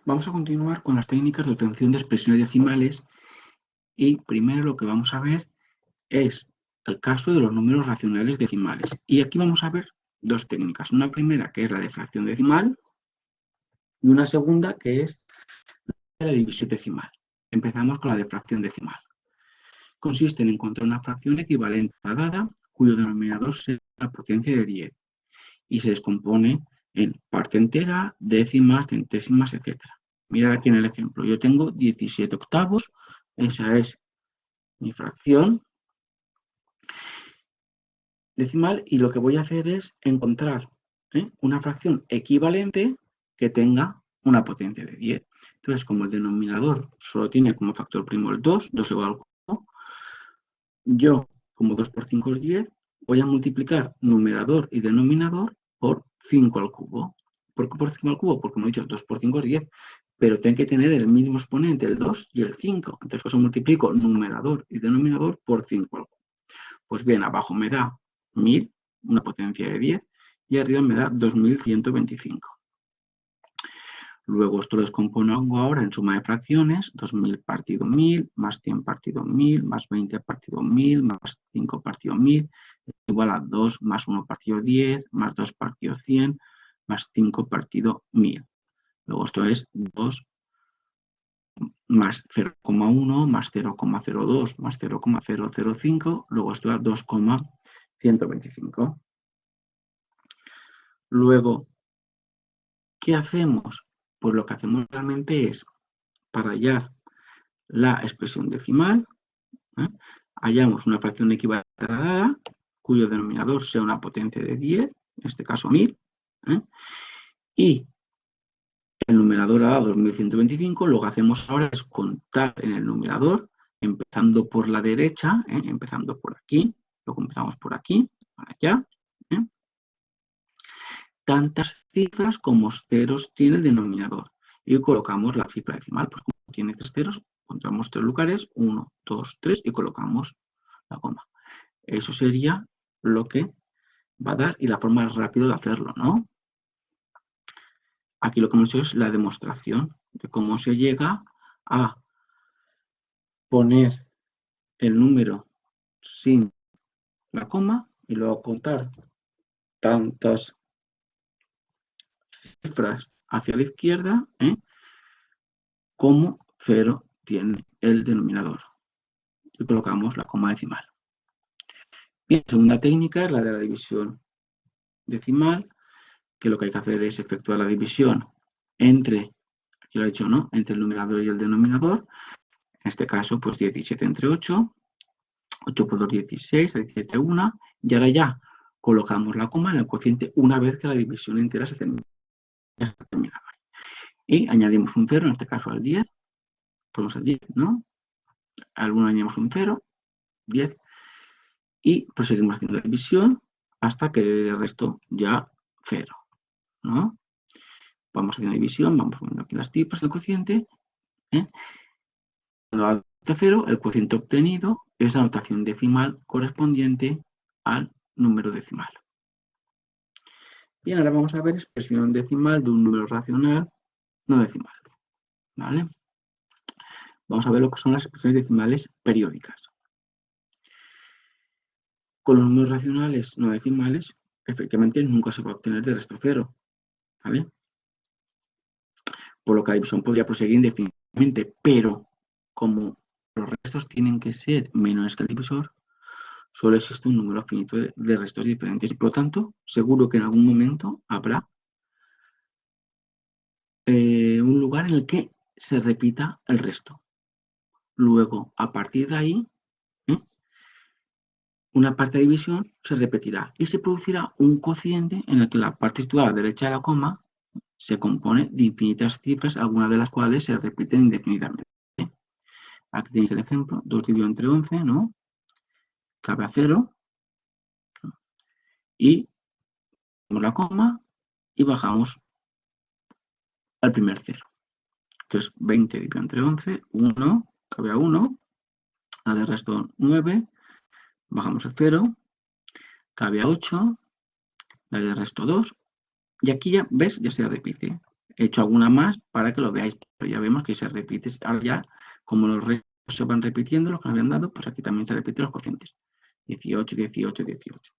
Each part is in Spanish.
Vamos a continuar con las técnicas de obtención de expresiones decimales y primero lo que vamos a ver es el caso de los números racionales decimales. Y aquí vamos a ver dos técnicas. Una primera que es la de fracción decimal y una segunda que es la división decimal. Empezamos con la de fracción decimal. Consiste en encontrar una fracción equivalente a la dada cuyo denominador sea la potencia de 10 y se descompone en parte entera, décimas, centésimas, etc. Mirad aquí en el ejemplo, yo tengo 17 octavos, esa es mi fracción decimal y lo que voy a hacer es encontrar una fracción equivalente que tenga una potencia de 10. Entonces, como el denominador solo tiene como factor primo el 2, 2 igual al 4, yo, como 2 por 5 es 10, voy a multiplicar numerador y denominador por 5 al cubo. ¿Por qué por 5 al cubo? Porque, como he dicho, 2 por 5 es 10, pero tienen que tener el mismo exponente, el 2 y el 5. Entonces, por eso multiplico numerador y denominador por 5 al cubo. Pues bien, abajo me da 1000, una potencia de 10, y arriba me da 2125. Luego esto lo descompongo ahora en suma de fracciones, 2000 partido 1000, más 100 partido 1000, más 20 partido 1000, más 5 partido 1000, igual a 2 más 1 partido 10, más 2 partido 100, más 5 partido 1000. Luego esto es 2 más 0,1, más 0,02, más 0,005, luego esto es 2,125. Luego, ¿qué hacemos? Pues lo que hacemos realmente es, para hallar la expresión decimal, hallamos una fracción equivalente a la dada, cuyo denominador sea una potencia de 10, en este caso 1000, y el numerador ha dado 2125, lo que hacemos ahora es contar en el numerador, empezando por la derecha, empezando por aquí, luego empezamos por aquí, para allá, tantas cifras como ceros tiene el denominador. Y colocamos la cifra decimal, pues como tiene 3 ceros, contamos 3 lugares, 1, 2, 3, y colocamos la coma. Eso sería lo que va a dar y la forma rápida de hacerlo, ¿no? Aquí lo que hemos hecho es la demostración de cómo se llega a poner el número sin la coma y luego contar tantas cifras hacia la izquierda como 0 tiene el denominador. Y colocamos la coma decimal. Bien, la segunda técnica es la de la división decimal, que lo que hay que hacer es efectuar la división entre, aquí lo he dicho, ¿no?, entre el numerador y el denominador. En este caso, pues 17 entre 8, 8 por 2, 16, 17, 1, y ahora ya colocamos la coma en el cociente una vez que la división entera se termina. Y añadimos un 0, en este caso al 10, ponemos el 10, ¿no? Al 1 añadimos un 0, 10, y proseguimos haciendo la división hasta que el resto ya 0, ¿no? Vamos haciendo división, vamos poniendo aquí las cifras del cociente. Cuando da 0, el cociente obtenido es la notación decimal correspondiente al número decimal. Bien, ahora vamos a ver expresión decimal de un número racional no decimal. ¿Vale? Vamos a ver lo que son las expresiones decimales periódicas. Con los números racionales no decimales, efectivamente nunca se va a obtener de resto cero. ¿Vale? Por lo que la división podría proseguir indefinidamente, pero como los restos tienen que ser menores que el divisor, solo existe un número finito de restos diferentes y por lo tanto seguro que en algún momento habrá un lugar en el que se repita el resto. Luego, a partir de ahí, una parte de división se repetirá y se producirá un cociente en el que la parte situada a la derecha de la coma se compone de infinitas cifras, algunas de las cuales se repiten indefinidamente. Aquí tenéis el ejemplo, 2 dividido entre 11, ¿no? Cabe a 0. Y ponemos la coma y bajamos al primer 0. Entonces, 20 dividido entre 11, 1, cabe a 1. La de resto 9, bajamos a 0, cabe a 8, la de resto 2. Y aquí ya, ¿ves? Ya se repite. He hecho alguna más para que lo veáis, pero ya vemos que se repite. Ahora ya, como los restos se van repitiendo, los que nos habían dado, pues aquí también se repiten los cocientes. 18, 18, 18.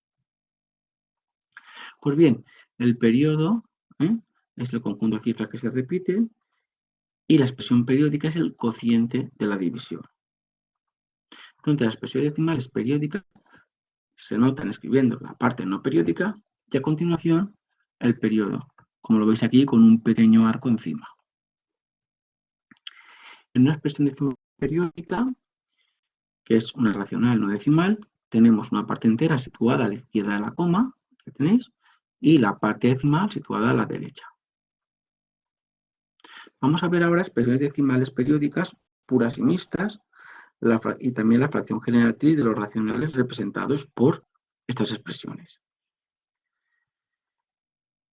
Pues bien, el periodo es el conjunto de cifras que se repiten y la expresión periódica es el cociente de la división. Entonces, las expresiones decimales periódicas se notan escribiendo la parte no periódica y a continuación el periodo, como lo veis aquí con un pequeño arco encima. En una expresión decimal periódica, que es una racional no decimal, tenemos una parte entera situada a la izquierda de la coma, que tenéis, y la parte decimal situada a la derecha. Vamos a ver ahora expresiones decimales periódicas puras y mixtas, y también la fracción generatriz de los racionales representados por estas expresiones.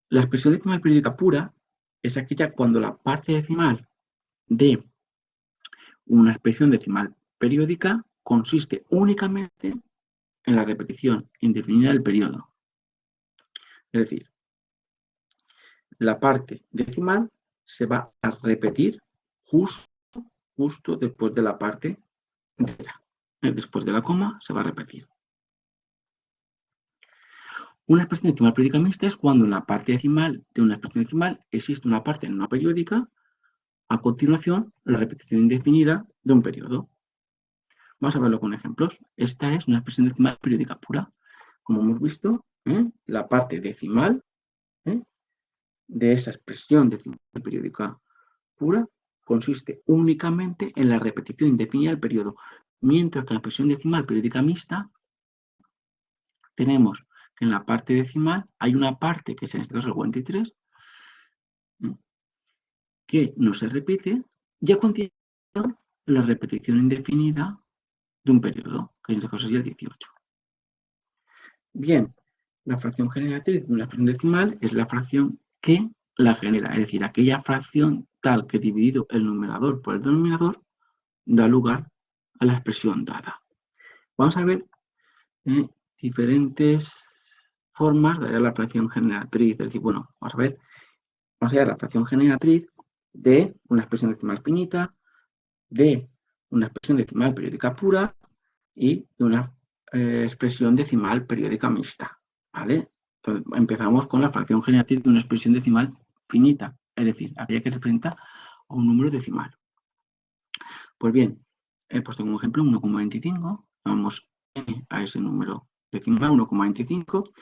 La expresión decimal periódica pura es aquella cuando la parte decimal de una expresión decimal periódica consiste únicamente en la repetición indefinida del periodo. Es decir, la parte decimal se va a repetir justo después de la parte entera. Después de la coma se va a repetir. Una expresión decimal periódica mixta es cuando en la parte decimal de una expresión decimal existe una parte no periódica, a continuación la repetición indefinida de un periodo. Vamos a verlo con ejemplos. Esta es una expresión decimal periódica pura. Como hemos visto, la parte decimal de esa expresión decimal periódica pura consiste únicamente en la repetición indefinida del periodo, mientras que en la expresión decimal periódica mixta tenemos que en la parte decimal hay una parte, que es en este caso el 43, que no se repite y a continuación la repetición indefinida de un periodo, que en este caso sería el 18. Bien, la fracción generatriz de una fracción decimal es la fracción que la genera, es decir, aquella fracción tal que dividido el numerador por el denominador da lugar a la expresión dada. Vamos a ver diferentes formas de hallar la fracción generatriz. Es decir, bueno, vamos a hallar la fracción generatriz de una expresión decimal finita, de una expresión decimal periódica pura y de una expresión decimal periódica mixta. ¿Vale? Entonces, empezamos con la fracción generatriz de una expresión decimal finita, es decir, aquella que representa a un número decimal. Pues bien, he puesto como ejemplo 1,25, vamos a ese número decimal, 1,25,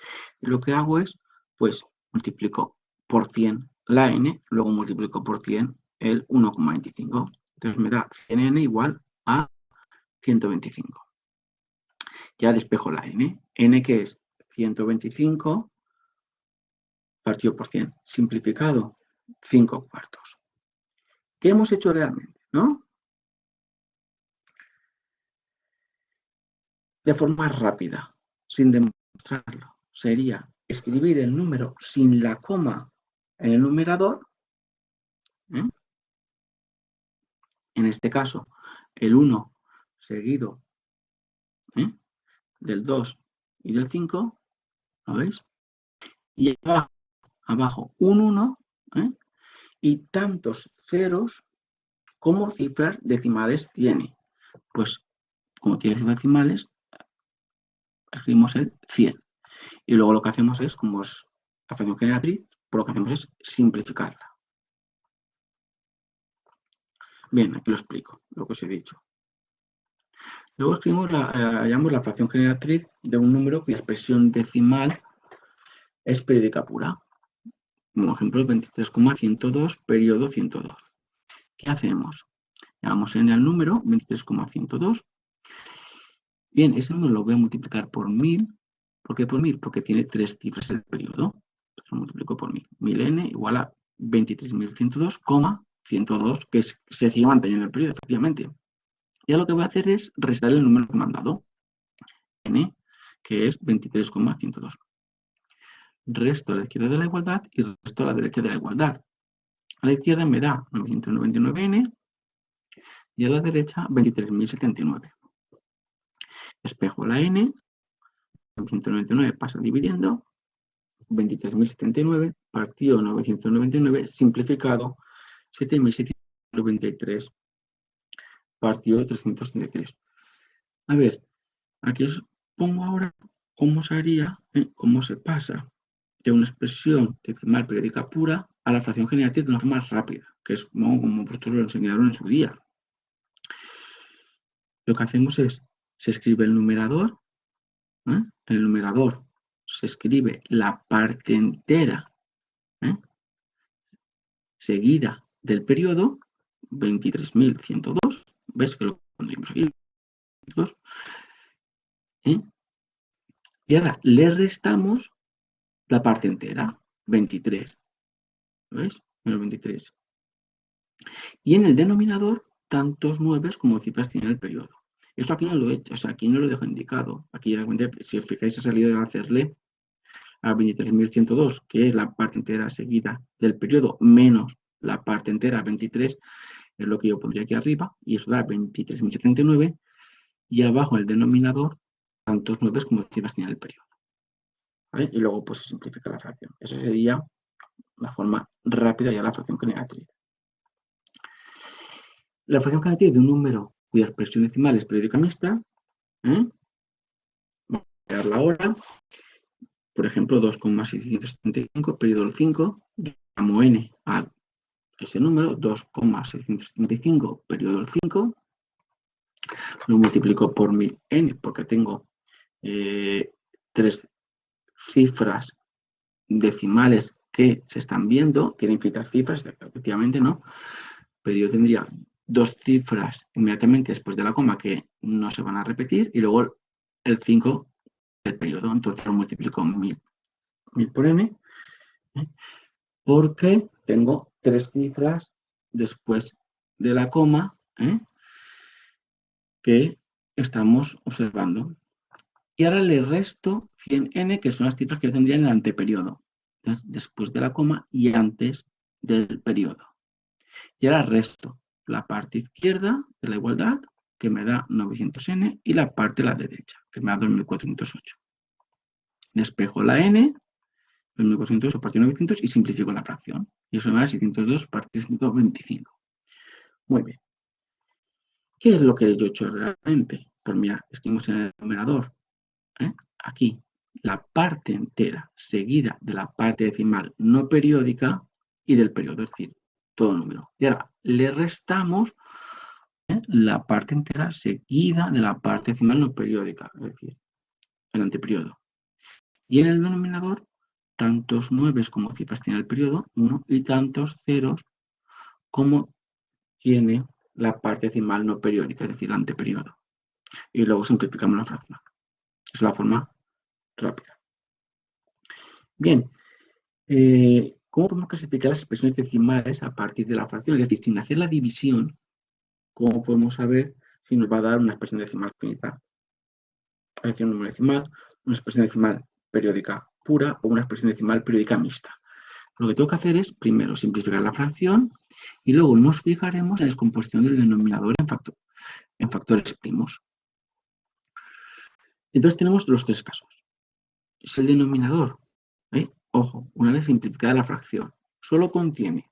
y lo que hago es, pues, multiplico por 100 la n, luego multiplico por 100 el 1,25. Entonces me da 100n igual a 125. Ya despejo la n que es 125 partido por 100, simplificado 5 cuartos. ¿Qué hemos hecho realmente? ¿No? De forma rápida, sin demostrarlo, sería escribir el número sin la coma en el numerador, en este caso el 1 seguido del 2 y del 5, ¿lo veis? Y abajo un 1 y tantos ceros como cifras decimales tiene. Pues como tiene cifras decimales, escribimos el 100. Y luego lo que hacemos es, como es la fracción generatriz, pues lo que hacemos es simplificarla. Bien, aquí lo explico, lo que os he dicho. Luego hallamos la fracción generatriz de un número cuya expresión decimal es periódica pura. Como ejemplo, 23,102, periodo 102. ¿Qué hacemos? Llamamos n al número, 23,102. Bien, ese número lo voy a multiplicar por 1000. ¿Por qué por 1000? Porque tiene 3 cifras el periodo. Entonces lo multiplico por 1000. 1000n igual a 23.102,102, que se sigue manteniendo el periodo, efectivamente. Ya lo que voy a hacer es restar el número que me han dado, n, que es 23,102. Resto a la izquierda de la igualdad y resto a la derecha de la igualdad. A la izquierda me da 999n y a la derecha 23.079. Despejo la n, 199 pasa dividiendo, 23.079 partido 999 simplificado 7.693 partido 333. A ver, aquí os pongo ahora cómo se haría, cómo se pasa de una expresión decimal periódica pura a la fracción generativa de una forma rápida, que es como vosotros lo enseñaron en su día. Lo que hacemos es, se escribe el numerador, en el numerador se escribe la parte entera seguida del periodo, 23.102, ¿ves que lo pondríamos aquí? Y ahora le restamos la parte entera, 23, ¿ves? Menos 23. Y en el denominador, tantos 9 como cifras tiene el periodo. Eso aquí no lo he hecho, o sea, aquí no lo dejo indicado. Aquí, si os fijáis, ha salido de hacerle a 23.102, que es la parte entera seguida del periodo, menos la parte entera, 23, es lo que yo pondría aquí arriba, y eso da 23.079, y abajo el denominador, tantos 9 como cifras tiene el periodo. ¿Vale? Y luego pues se simplifica la fracción. Esa sería la forma rápida ya la fracción generatriz. La fracción generatriz de un número cuya expresión decimal es periódica mixta, vamos a crearla ahora. Por ejemplo, 2,675, periodo del 5, llamo n a ese número, 2,675, periodo del 5, lo multiplico por 1000n porque tengo 3 cifras decimales que se están viendo, tiene infinitas cifras, efectivamente no, pero yo tendría 2 cifras inmediatamente después de la coma que no se van a repetir y luego el 5 del periodo, entonces lo multiplico 1000 por n, porque tengo 3 cifras después de la coma que estamos observando. Y ahora le resto 100n, que son las cifras que yo tendría en el anteperiodo, después de la coma y antes del periodo. Y ahora resto la parte izquierda de la igualdad, que me da 900n, y la parte de la derecha, que me da 2408. Despejo la n, 2408 partido 900, y simplifico la fracción. Y eso me da 602 partido 125. Muy bien. ¿Qué es lo que yo he hecho realmente? Pues mira, escribimos en el numerador, aquí, la parte entera seguida de la parte decimal no periódica y del periodo, es decir, todo número. Y ahora le restamos la parte entera seguida de la parte decimal no periódica, es decir, el anteperiodo. Y en el denominador, tantos 9 como cifras tiene el periodo, 1, y tantos ceros como tiene la parte decimal no periódica, es decir, el anteperiodo. Y luego simplificamos la fracción. Es la forma rápida. Bien, ¿cómo podemos clasificar las expresiones decimales a partir de la fracción? Es decir, sin hacer la división, ¿cómo podemos saber si nos va a dar una expresión decimal finita? Es decir, un número decimal, una expresión decimal periódica pura o una expresión decimal periódica mixta. Lo que tengo que hacer es, primero, simplificar la fracción y luego nos fijaremos en la descomposición del denominador en factores primos. Entonces tenemos los 3 casos. Si el denominador, ojo, una vez simplificada la fracción, solo contiene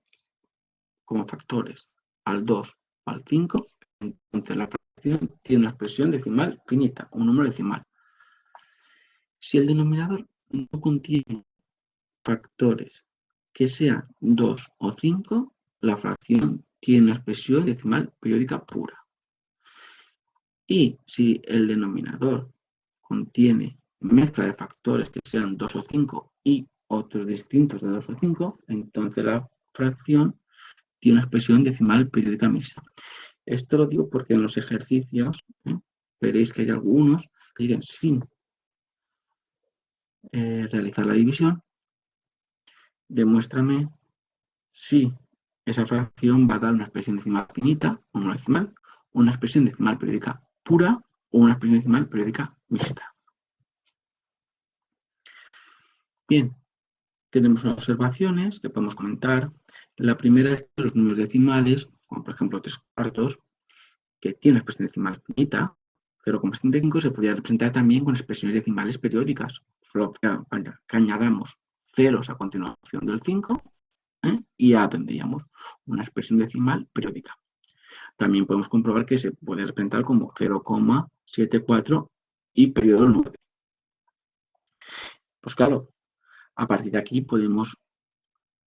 como factores al 2 o al 5, entonces la fracción tiene una expresión decimal finita, un número decimal. Si el denominador no contiene factores que sean 2 o 5, la fracción tiene una expresión decimal periódica pura. Y si el denominador contiene mezcla de factores que sean 2 o 5 y otros distintos de 2 o 5, entonces la fracción tiene una expresión decimal periódica mixta. Esto lo digo porque en los ejercicios veréis que hay algunos que dicen sin realizar la división, demuéstrame si esa fracción va a dar una expresión decimal finita, o no decimal, una expresión decimal periódica pura o una expresión decimal periódica mixta. Bien, tenemos unas observaciones que podemos comentar. La primera es que los números decimales, como por ejemplo 3/4, que tiene una expresión decimal finita, 0,75, se podría representar también con expresiones decimales periódicas. Solo que añadamos ceros a continuación del 5, y ya tendríamos una expresión decimal periódica. También podemos comprobar que se puede representar como 0,74 y periodo 9. Pues claro, a partir de aquí podemos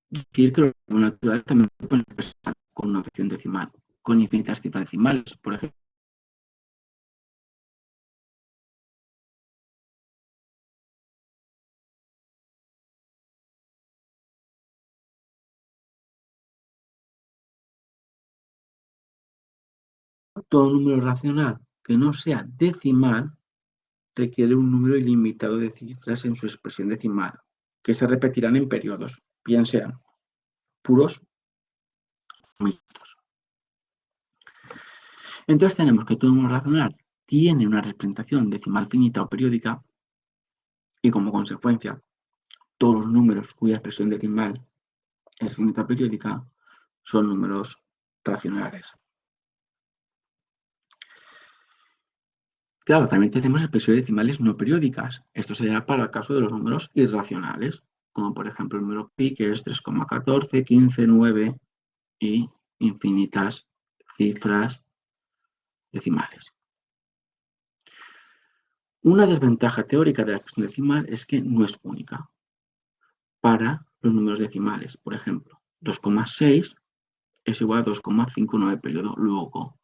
decir que los números naturales también se pueden expresar con una fracción decimal, con infinitas cifras decimales, por ejemplo. Todo número racional que no sea decimal requiere un número ilimitado de cifras en su expresión decimal, que se repetirán en periodos, bien sean puros o mixtos. Entonces tenemos que todo número racional tiene una representación decimal finita o periódica y como consecuencia todos los números cuya expresión decimal es finita o periódica son números racionales. Claro, también tenemos expresiones decimales no periódicas. Esto sería para el caso de los números irracionales, como por ejemplo el número pi, que es 3,14, 15, 9 y infinitas cifras decimales. Una desventaja teórica de la expresión decimal es que no es única para los números decimales. Por ejemplo, 2,6 es igual a 2,59 periodo. Luego,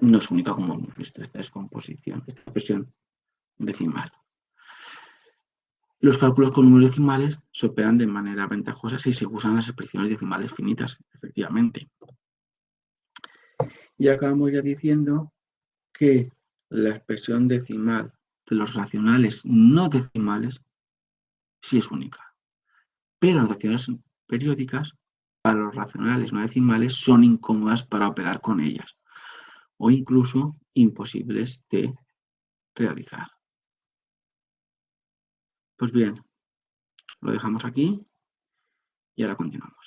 no es única como hemos visto esta descomposición, esta expresión decimal. Los cálculos con números decimales se operan de manera ventajosa si se usan las expresiones decimales finitas, efectivamente. Y acabamos ya diciendo que la expresión decimal de los racionales no decimales sí es única. Pero las racionales periódicas, para los racionales no decimales, son incómodas para operar con ellas o incluso imposibles de realizar. Pues bien, lo dejamos aquí y ahora continuamos.